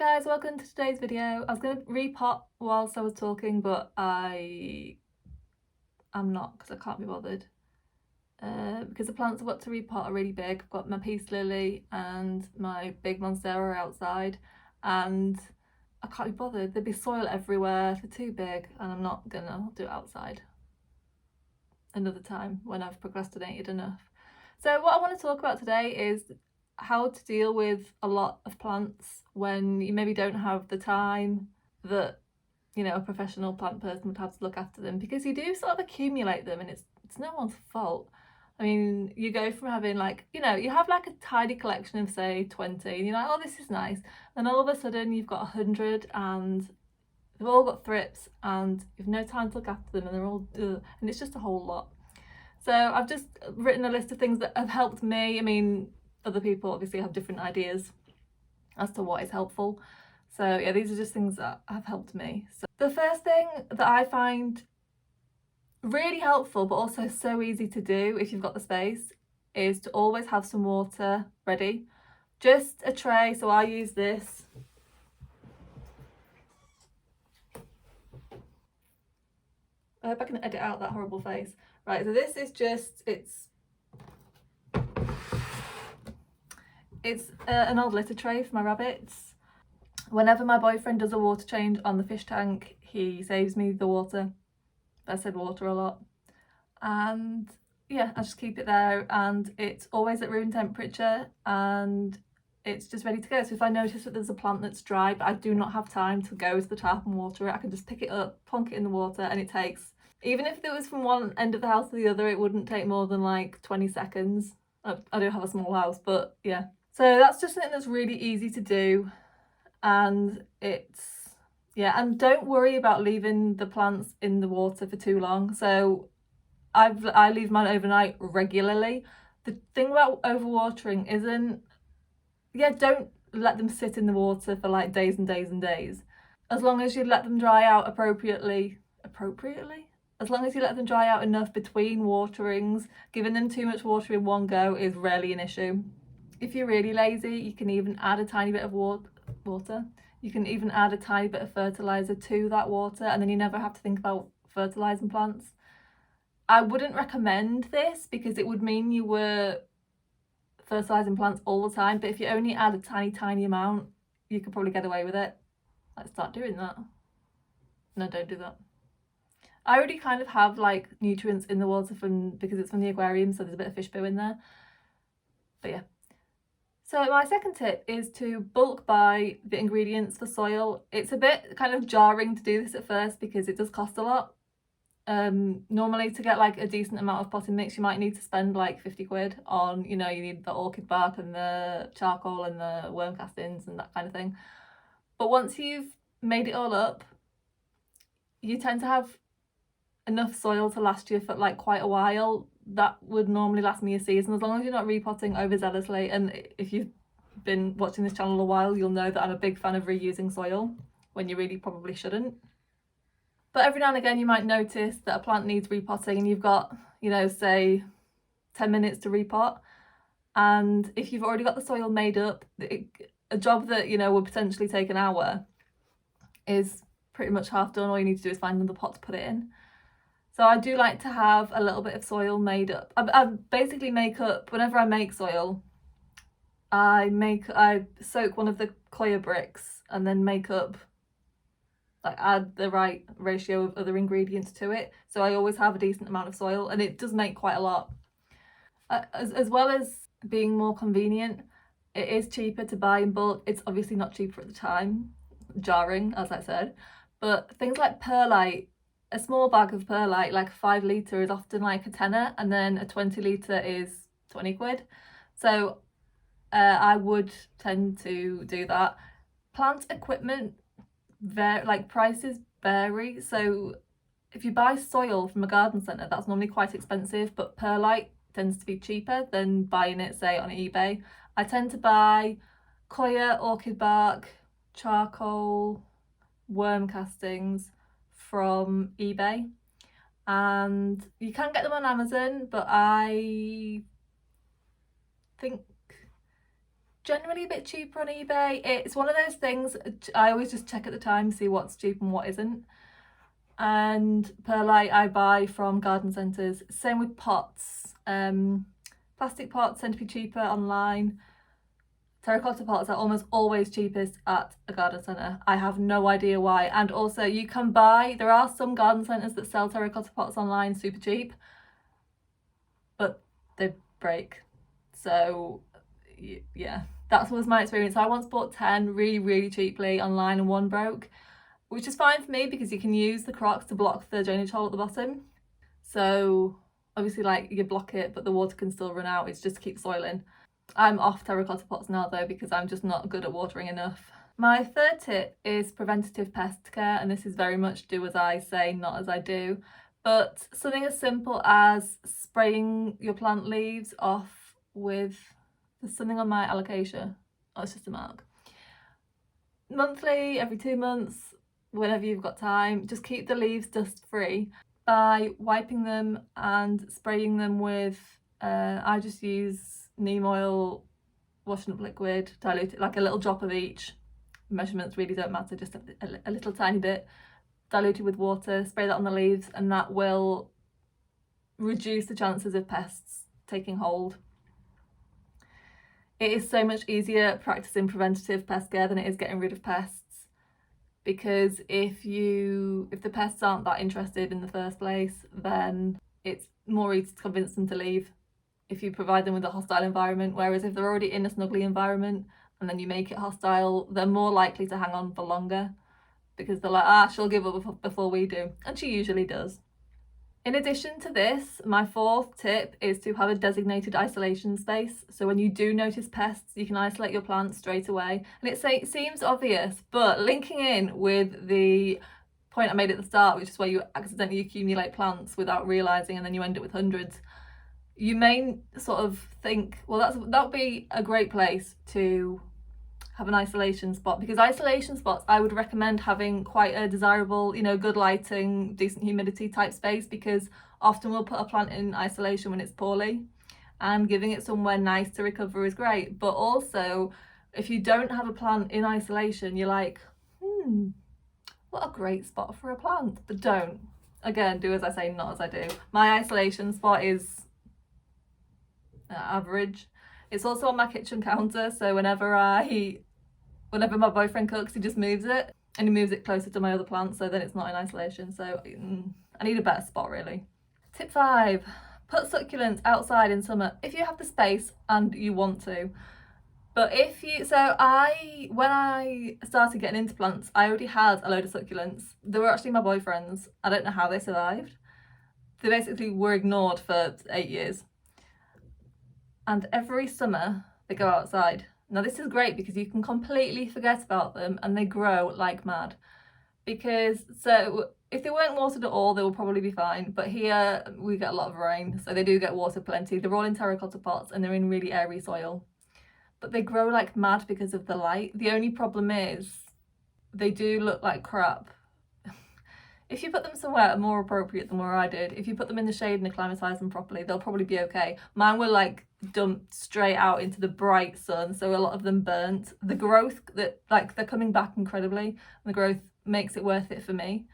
guys, welcome to today's video. I was going to repot whilst I was talking, but I'm not because I can't be bothered. Because the plants I've got to repot are really big. I've got my peace lily and my big monstera outside, and I can't be bothered. There'd be soil everywhere. They're too big, and I'm not gonna do it outside another time when I've procrastinated enough. So what I want to talk about today is how to deal with a lot of plants when you maybe don't have the time that, you know, a professional plant person would have to look after them, because you do sort of accumulate them and it's no one's fault. I mean, you go from having like, you know, you have like a tidy collection of say 20 and you're like, oh, this is nice, and all of a sudden you've got 100 and they've all got thrips and you've no time to look after them and they're all and it's just a whole lot. So I've just written a list of things that have helped me. I mean, other people obviously have different ideas as to what is helpful. So yeah, these are just things that have helped me. So the first thing that I find really helpful, but also so easy to do if you've got the space, is to always have some water ready. Just a tray, so I use this. I hope I can edit out that horrible face. Right, so this is just, it's an old litter tray for my rabbits. Whenever my boyfriend does a water change on the fish tank, he saves me the water. I said water a lot. And yeah, I just keep it there, and it's always at room temperature and it's just ready to go. So if I notice that there's a plant that's dry but I do not have time to go to the tap and water it, I can just pick it up, plonk it in the water, and it takes, even if it was from one end of the house to the other, it wouldn't take more than like 20 seconds. I do have a small house, but yeah. So that's just something that's really easy to do, and it's, yeah, and don't worry about leaving the plants in the water for too long. So I leave mine overnight regularly. The thing about overwatering isn't, yeah, don't let them sit in the water for like days and days and days. As long as you let them dry out appropriately, as long as you let them dry out enough between waterings, giving them too much water in one go is rarely an issue. If you're really lazy, you can even add a tiny bit of water. You can even add a tiny bit of fertilizer to that water, and then you never have to think about fertilizing plants. I wouldn't recommend this because it would mean you were fertilizing plants all the time, but if you only add a tiny amount, you could probably get away with it. Let's start doing that. No, don't do that. I already kind of have like nutrients in the water because it's from the aquarium, so there's a bit of fish poo in there. But yeah. So my second tip is to bulk buy the ingredients for soil. It's a bit kind of jarring to do this at first because it does cost a lot. Normally to get like a decent amount of potting mix, you might need to spend like 50 quid on, you know, you need the orchid bark and the charcoal and the worm castings and that kind of thing. But once you've made it all up, you tend to have enough soil to last you for like quite a while. That would normally last me a season, as long as you're not repotting overzealously. And if you've been watching this channel a while, you'll know that I'm a big fan of reusing soil when you really probably shouldn't. But every now and again you might notice that a plant needs repotting and you've got, you know, say 10 minutes to repot, and if you've already got the soil made up, a job that, you know, would potentially take an hour is pretty much half done. All you need to do is find another pot to put it in. So I do like to have a little bit of soil made up. I basically make up, whenever I make soil, I soak one of the coir bricks and then make up, like add the right ratio of other ingredients to it. So I always have a decent amount of soil, and it does make quite a lot. As well as being more convenient, it is cheaper to buy in bulk. It's obviously not cheaper at the time, jarring as I said, but things like perlite, a small bag of perlite, like a 5 litre, is often like a tenner, and then a 20 litre is 20 quid. So I would tend to do that. Plant equipment, like prices vary. So if you buy soil from a garden centre, that's normally quite expensive, but perlite tends to be cheaper than buying it, say, on eBay. I tend to buy coir, orchid bark, charcoal, worm castings from eBay, and you can get them on Amazon, but I think generally a bit cheaper on eBay. It's one of those things, I always just check at the time, see what's cheap and what isn't. And perlite I buy from garden centres. Same with pots. Plastic pots tend to be cheaper online. Terracotta pots are almost always cheapest at a garden centre. I have no idea why. And also you can buy, there are some garden centres that sell terracotta pots online super cheap, but they break. So yeah, that was my experience. I once bought 10 really cheaply online and one broke, which is fine for me because you can use the crocks to block the drainage hole at the bottom. So obviously like you block it, but the water can still run out. It's just to keep soiling. I'm off terracotta pots now though because I'm just not good at watering enough. My third tip is preventative pest care, and this is very much do as I say, not as I do. But something as simple as spraying your plant leaves off with, there's something on my alocasia, oh it's just a mark. Monthly, every 2 months, whenever you've got time, just keep the leaves dust free by wiping them and spraying them with, I just use neem oil, washing up liquid, dilute it, like a little drop of each. Measurements really don't matter, just a little tiny bit, diluted with water, spray that on the leaves, and that will reduce the chances of pests taking hold. It is so much easier practicing preventative pest care than it is getting rid of pests, because if the pests aren't that interested in the first place, then it's more easy to convince them to leave if you provide them with a hostile environment. Whereas if they're already in a snuggly environment and then you make it hostile, they're more likely to hang on for longer because they're like, she'll give up before we do, and she usually does. In addition to this, my fourth tip is to have a designated isolation space. So when you do notice pests, you can isolate your plants straight away. And it seems obvious, but linking in with the point I made at the start, which is where you accidentally accumulate plants without realising and then you end up with hundreds, you may sort of think, well, that would be a great place to have an isolation spot, because isolation spots, I would recommend having quite a desirable, good lighting, decent humidity type space, because often we'll put a plant in isolation when it's poorly, and giving it somewhere nice to recover is great. But also, if you don't have a plant in isolation, you're like, what a great spot for a plant. But don't. Again, do as I say, not as I do. My isolation spot is average. It's also on my kitchen counter, so whenever my boyfriend cooks, he just moves it, and he moves it closer to my other plants, so then it's not in isolation. So I need a better spot really. Tip 5, put succulents outside in summer if you have the space and you want to. But when I started getting into plants, I already had a load of succulents. They were actually my boyfriend's. I don't know how they survived. They basically were ignored for 8 years. And every summer they go outside. Now this is great because you can completely forget about them and they grow like mad. So if they weren't watered at all, they will probably be fine. But here we get a lot of rain, so they do get watered plenty. They're all in terracotta pots and they're in really airy soil. But they grow like mad because of the light. The only problem is they do look like crap. If you put them somewhere more appropriate than where I did, if you put them in the shade and acclimatise them properly, they'll probably be okay. Mine were like dumped straight out into the bright sun, so a lot of them burnt. The growth, they're coming back incredibly, and the growth makes it worth it for me.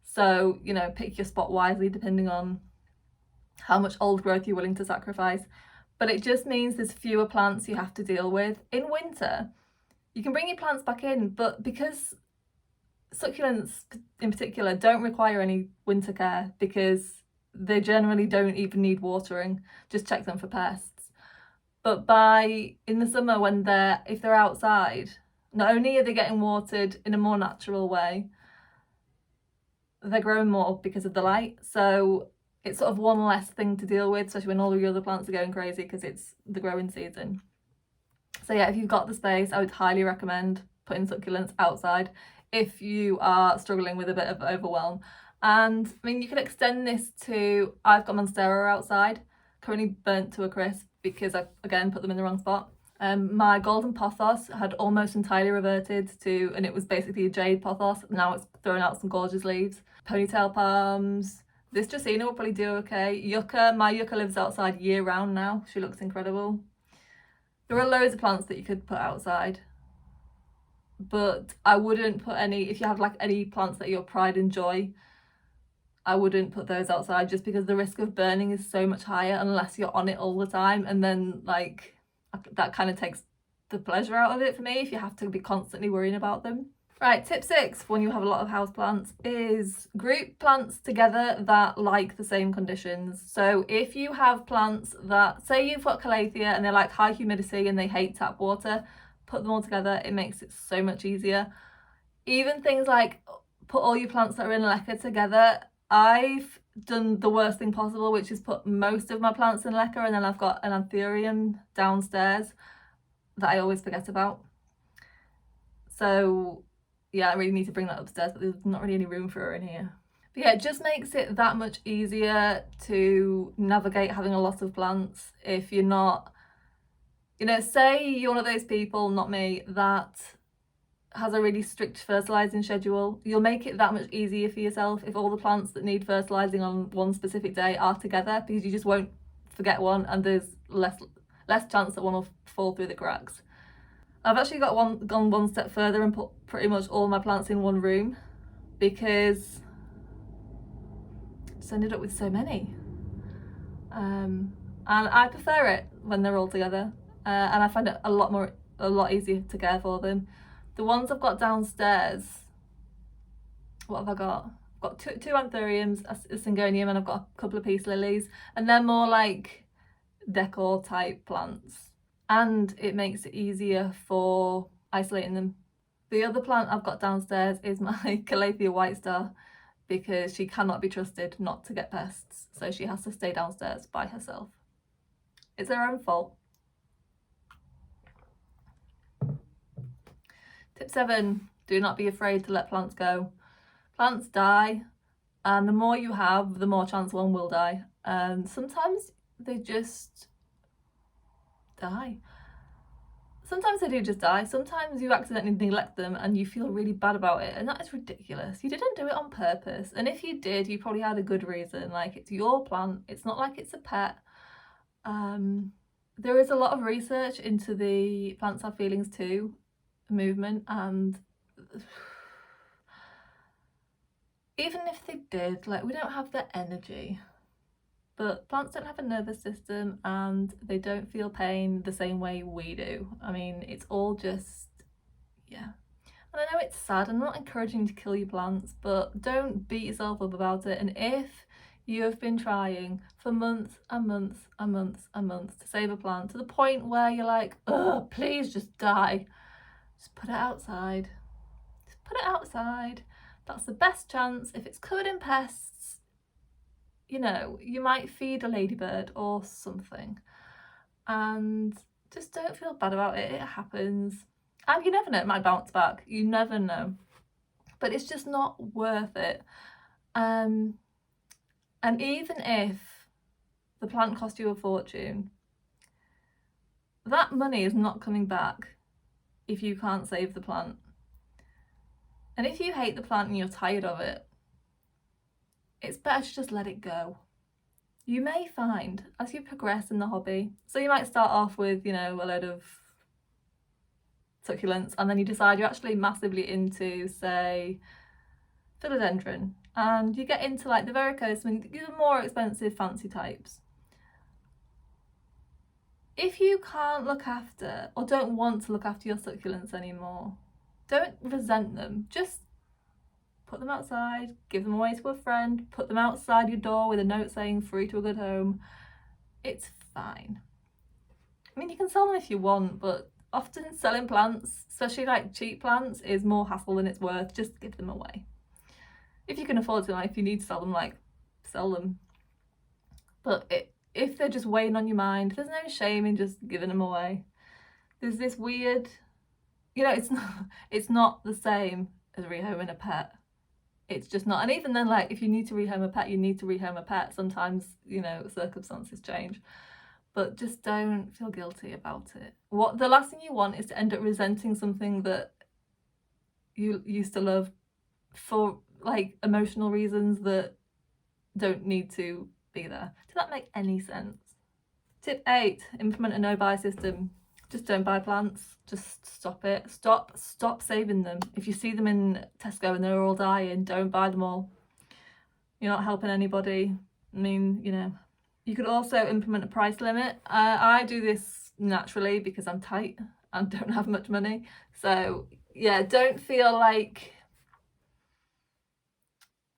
So, pick your spot wisely depending on how much old growth you're willing to sacrifice. But it just means there's fewer plants you have to deal with. In winter, you can bring your plants back in, but because succulents in particular don't require any winter care because they generally don't even need watering, just check them for pests. But in the summer if they're outside, not only are they getting watered in a more natural way, they're growing more because of the light. So it's sort of one less thing to deal with, especially when all the other plants are going crazy because it's the growing season. So yeah, if you've got the space, I would highly recommend putting succulents outside if you are struggling with a bit of overwhelm. And I mean, you can extend this to, I've got Monstera outside, currently burnt to a crisp because I, again, put them in the wrong spot. My golden pothos had almost entirely reverted to, and it was basically a jade pothos. Now it's throwing out some gorgeous leaves. Ponytail palms. This Dracaena will probably do okay. Yucca, my yucca lives outside year round now. She looks incredible. There are loads of plants that you could put outside, but I wouldn't put any, if you have like any plants that are your pride and joy, I wouldn't put those outside, just because the risk of burning is so much higher unless you're on it all the time, and then like that kind of takes the pleasure out of it for me if you have to be constantly worrying about them. Right, tip 6 when you have a lot of houseplants is group plants together that like the same conditions. So if you have plants that, say you've got calathea and they like high humidity and they hate tap water, put them all together. It makes it so much easier. Even things like put all your plants that are in leca together. I've done the worst thing possible, which is put most of my plants in leca, and then I've got an anthurium downstairs that I always forget about. So yeah, I really need to bring that upstairs, but there's not really any room for her in here. But yeah, it just makes it that much easier to navigate having a lot of plants if you're not, you know, say you're one of those people, not me, that has a really strict fertilizing schedule. You'll make it that much easier for yourself if all the plants that need fertilizing on one specific day are together, because you just won't forget one and there's less chance that one will fall through the cracks. I've actually gone one step further and put pretty much all my plants in one room, because I just ended up with so many. And I prefer it when they're all together, and I find it a lot easier to care for them. The ones I've got downstairs, what have I got? I've got two anthuriums, a syngonium, and I've got a couple of peace lilies, and they're more like decor type plants, and it makes it easier for isolating them. The other plant I've got downstairs is my Calathea White Star, because she cannot be trusted not to get pests, so she has to stay downstairs by herself. It's her own fault. Tip 7, do not be afraid to let plants go. Plants die, and the more you have, the more chance one will die. And sometimes they just die. Sometimes they do just die. Sometimes you accidentally neglect them and you feel really bad about it, and that is ridiculous. You didn't do it on purpose, and if you did, you probably had a good reason. Like, it's your plant, it's not like it's a pet. There is a lot of research into the plants have feelings too movement, and even if they did, like, we don't have the energy. But plants don't have a nervous system and they don't feel pain the same way we do. I mean, it's all just, yeah. And I know it's sad, I'm not encouraging you to kill your plants, but don't beat yourself up about it. And if you have been trying for months and months and months and months to save a plant to the point where you're like, oh, please just die, just put it outside. Just put it outside. That's the best chance. If it's covered in pests, you know, you might feed a ladybird or something, and just don't feel bad about it. It happens, and you never know, it might bounce back, you never know, but it's just not worth it. And even if the plant cost you a fortune, that money is not coming back if you can't save the plant. And if you hate the plant and you're tired of it, it's better to just let it go. You may find as you progress in the hobby, so you might start off with, you know, a load of succulents, and then you decide you're actually massively into, say, philodendron, and you get into like the varicose and the more expensive fancy types. If you can't look after or don't want to look after your succulents anymore, don't resent them. Just put them outside, give them away to a friend, put them outside your door with a note saying free to a good home. It's fine. I mean, you can sell them if you want, but often selling plants, especially like cheap plants, is more hassle than it's worth. Just give them away. If you can afford to, like, if you need to sell them, like, sell them. But if they're just weighing on your mind, there's no shame in just giving them away. There's this weird, you know, it's not the same as rehoming a pet. It's just not. And even then, like, if you need to rehome a pet, you need to rehome a pet. Sometimes, you know, circumstances change, but just don't feel guilty about it. The last thing you want is to end up resenting something that you used to love for, like, emotional reasons that don't need to be there. Does that make any sense? Tip 8, implement a no-buy system. just don't buy plants. Just stop it. Stop saving them. If you see them in Tesco and they're all dying, don't buy them all. You're not helping anybody. I mean, you know. You could also implement a price limit. I do this naturally because I'm tight and don't have much money. So yeah, don't feel like...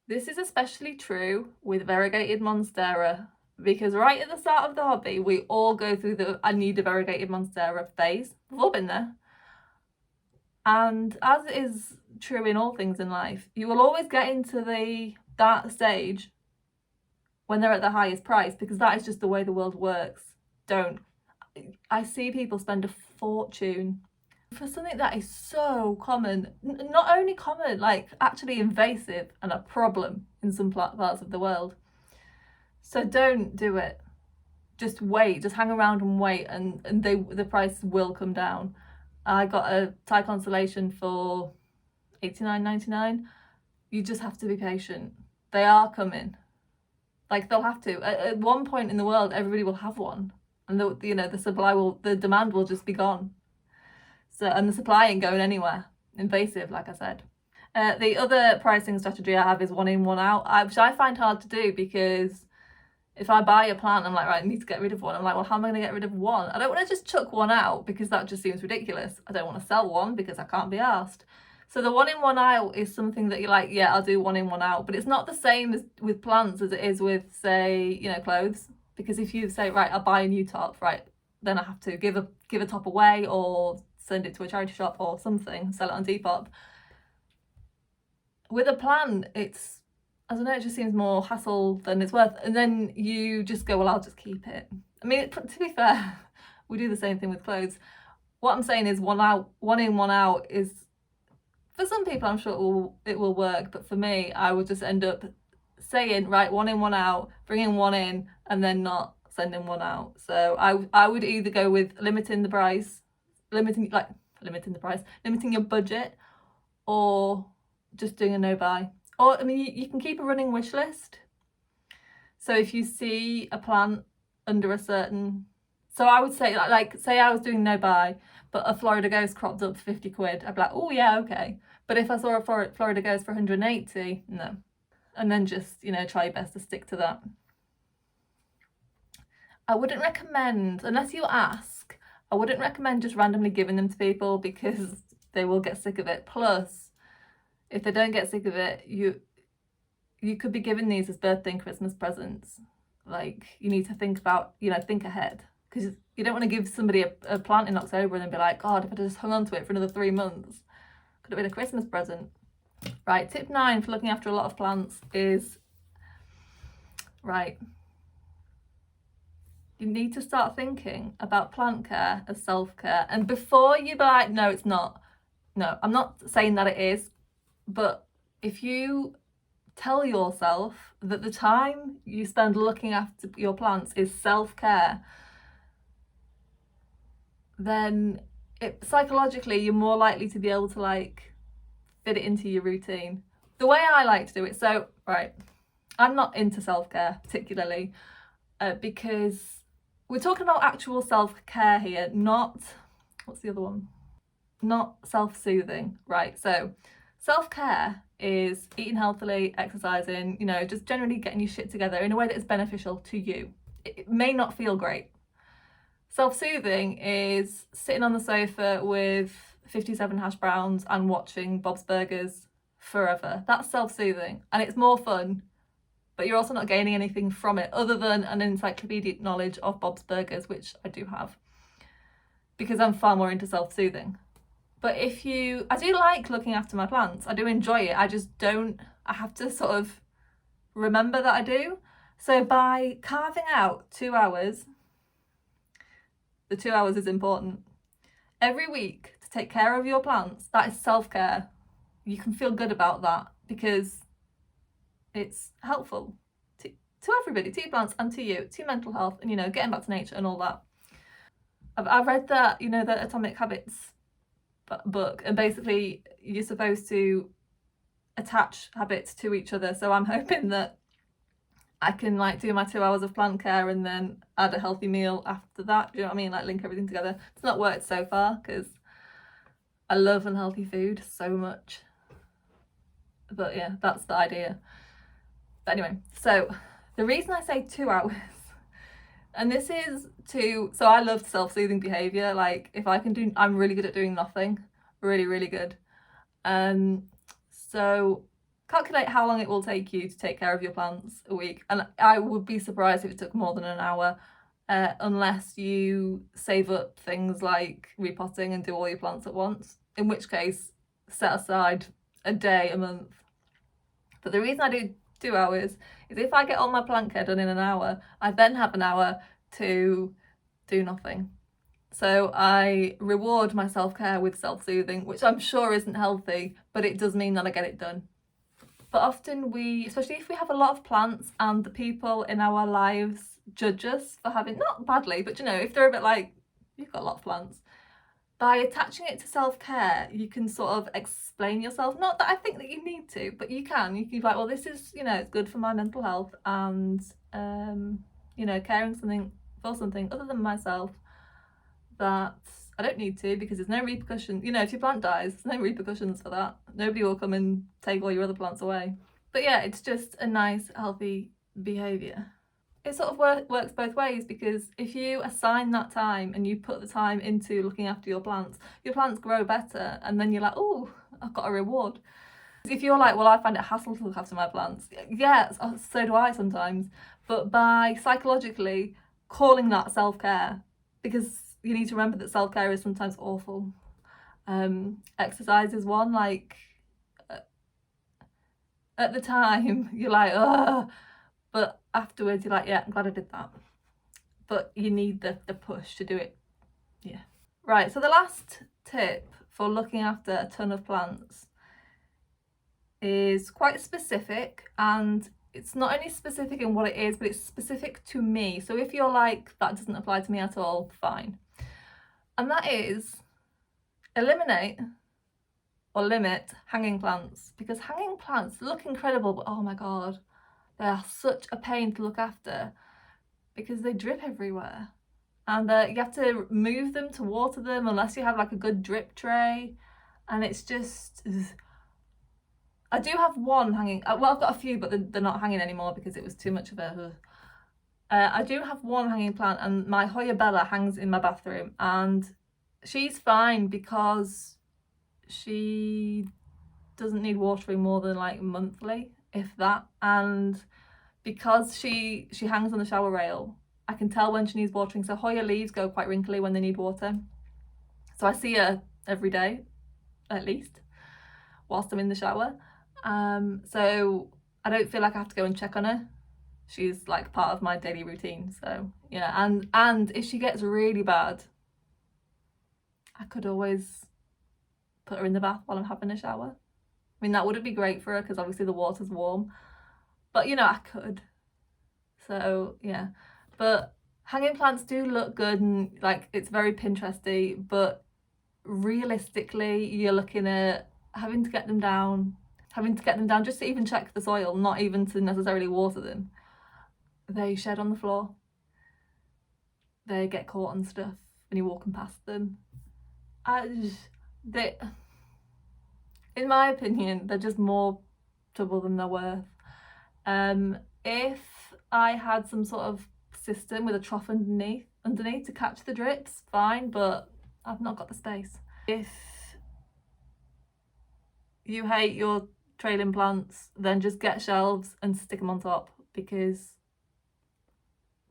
This is especially true with variegated monstera, because right at the start of the hobby, we all go through the I need a variegated monstera phase. We've all been there. And as is true in all things in life, you will always get into that stage when they're at the highest price, because that is just the way the world works. Don't. I see people spend a fortune for something that is so common, not only common, like actually invasive and a problem in some parts of the world. So don't do it. Just wait, just hang around and wait, and the price will come down. I got a Thai constellation for $89.99. You just have to be patient. They are coming. Like, they'll have to. At one point in the world, everybody will have one, and the demand will just be gone. So, and the supply ain't going anywhere. Invasive, like I said. The other pricing strategy I have is one in, one out, which I find hard to do, because if I buy a plant, I'm like, right, I need to get rid of one. I'm like, well, how am I going to get rid of one? I don't want to just chuck one out, because that just seems ridiculous. I don't want to sell one because I can't be asked. So the one in, one out is something that you're like, yeah, I'll do one in, one out. But it's not the same as with plants as it is with, say, you know, clothes. Because if you say, right, I'll buy a new top, right, then I have to give a top away, or send it to a charity shop or something, sell it on Depop. With a plant, it's, I don't know, it just seems more hassle than it's worth. And then you just go, well, I'll just keep it. I mean, to be fair, we do the same thing with clothes. What I'm saying is one in, one out is, for some people, I'm sure it will work. But for me, I would just end up saying, right, one in, one out, bringing one in, and then not sending one out. So I would either go with limiting the price, limiting your budget, or just doing a no buy. Or, I mean, you can keep a running wish list. So if you see a plant under a certain, so I would say, like say I was doing no buy, but a Florida Ghost cropped up for 50 quid, I'd be like, oh yeah, okay. But if I saw a Florida Ghost for 180, no. And then just, you know, try your best to stick to that. I wouldn't recommend, unless you ask, I wouldn't recommend just randomly giving them to people, because they will get sick of it. Plus, if they don't get sick of it, you could be giving these as birthday and Christmas presents. Like, you need to think about, you know, think ahead, because you don't want to give somebody a plant in October and then be like, God, if I just hung on to it for another 3 months, could have been a Christmas present. Right, tip 9 for looking after a lot of plants is, right, you need to start thinking about plant care as self-care. And before you be like, no, it's not. No, I'm not saying that it is. But if you tell yourself that the time you spend looking after your plants is self-care, then psychologically you're more likely to be able to like fit it into your routine. The way I like to do it, so right, I'm not into self-care particularly, because we're talking about actual self-care here, not, what's the other one? Not self-soothing, right? So self-care is eating healthily, exercising, you know, just generally getting your shit together in a way that is beneficial to you. It may not feel great. Self-soothing is sitting on the sofa with 57 hash browns and watching Bob's Burgers forever. That's self-soothing, and it's more fun, but you're also not gaining anything from it other than an encyclopedic knowledge of Bob's Burgers, which I do have, because I'm far more into self-soothing. But I do like looking after my plants. I do enjoy it. I have to sort of remember that I do. So by carving out 2 hours, the 2 hours is important, every week to take care of your plants, that is self-care. You can feel good about that because it's helpful to everybody, to your plants and to you, to your mental health, and, you know, getting back to nature and all that. I've read that, you know, the Atomic Habits book, and basically you're supposed to attach habits to each other. So I'm hoping that I can like do my 2 hours of plant care and then add a healthy meal after that. Do you know what I mean? Like link everything together. It's not worked so far because I love unhealthy food so much. But yeah, that's the idea. But anyway, so the reason I say 2 hours, and this is so I love self-soothing behaviour. Like if I can do, I'm really good at doing nothing. Really, really good. So calculate how long it will take you to take care of your plants a week. And I would be surprised if it took more than an hour, unless you save up things like repotting and do all your plants at once, in which case set aside a day a month. But the reason I do 2 hours is if I get all my plant care done in an hour, I then have an hour to do nothing. So I reward my self-care with self-soothing, which I'm sure isn't healthy, but it does mean that I get it done. But often especially if we have a lot of plants and the people in our lives judge us for having, not badly, but you know, if they're a bit like, you've got a lot of plants, by attaching it to self-care, you can sort of explain yourself. Not that I think that you need to, but you can be like, well, this is, you know, it's good for my mental health, and you know, caring for something other than myself that I don't need to, because there's no repercussion. You know, if your plant dies, there's no repercussions for that. Nobody will come and take all your other plants away. But yeah, it's just a nice, healthy behaviour. It sort of works both ways, because if you assign that time and you put the time into looking after your plants grow better, and then you're like, oh, I've got a reward. If you're like, well, I find it a hassle to look after my plants, yeah, so do I sometimes, but by psychologically calling that self-care, because you need to remember that self-care is sometimes awful. Exercise is one, like at the time you're like, ugh, but afterwards you're like, yeah, I'm glad I did that. But you need the push to do it. Yeah. Right, so the last tip for looking after a ton of plants is quite specific, and it's not only specific in what it is, but it's specific to me. So if you're like, that doesn't apply to me at all, fine. And that is eliminate or limit hanging plants, because hanging plants look incredible, but oh my god, they are such a pain to look after because they drip everywhere, and you have to move them to water them unless you have like a good drip tray, and it's just ugh. I do have one hanging, well, I've got a few, but they're not hanging anymore because it was too much of a I do have one hanging plant, and my Hoya Bella hangs in my bathroom, and she's fine because she doesn't need watering more than like monthly, if that, and because she hangs on the shower rail, I can tell when she needs watering. So Hoya leaves go quite wrinkly when they need water, so I see her every day at least whilst I'm in the shower, so I don't feel like I have to go and check on her. She's like part of my daily routine. So yeah, and if she gets really bad, I could always put her in the bath while I'm having a shower. I mean, that wouldn't be great for her because obviously the water's warm, but you know, I could. So yeah, but hanging plants do look good, and like it's very Pinteresty, but realistically you're looking at having to get them down just to even check the soil, not even to necessarily water them. They shed on the floor, they get caught on stuff when you're walking past them. In my opinion, they're just more trouble than they're worth. If I had some sort of system with a trough underneath to catch the drips, fine, but I've not got the space. If you hate your trailing plants, then just get shelves and stick them on top, because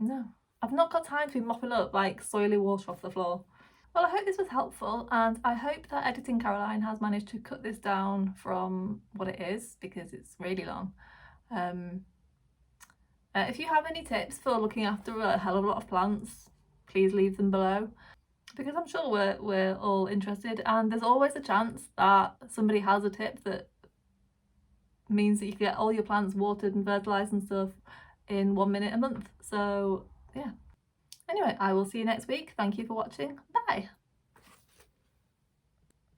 no, I've not got time to be mopping up like soily water off the floor. Well, I hope this was helpful, and I hope that Editing Caroline has managed to cut this down from what it is, because it's really long. If you have any tips for looking after a hell of a lot of plants, please leave them below, because I'm sure we're all interested, and there's always a chance that somebody has a tip that means that you can get all your plants watered and fertilised and stuff in 1 minute a month. So yeah. Anyway, I will see you next week. Thank you for watching. Bye.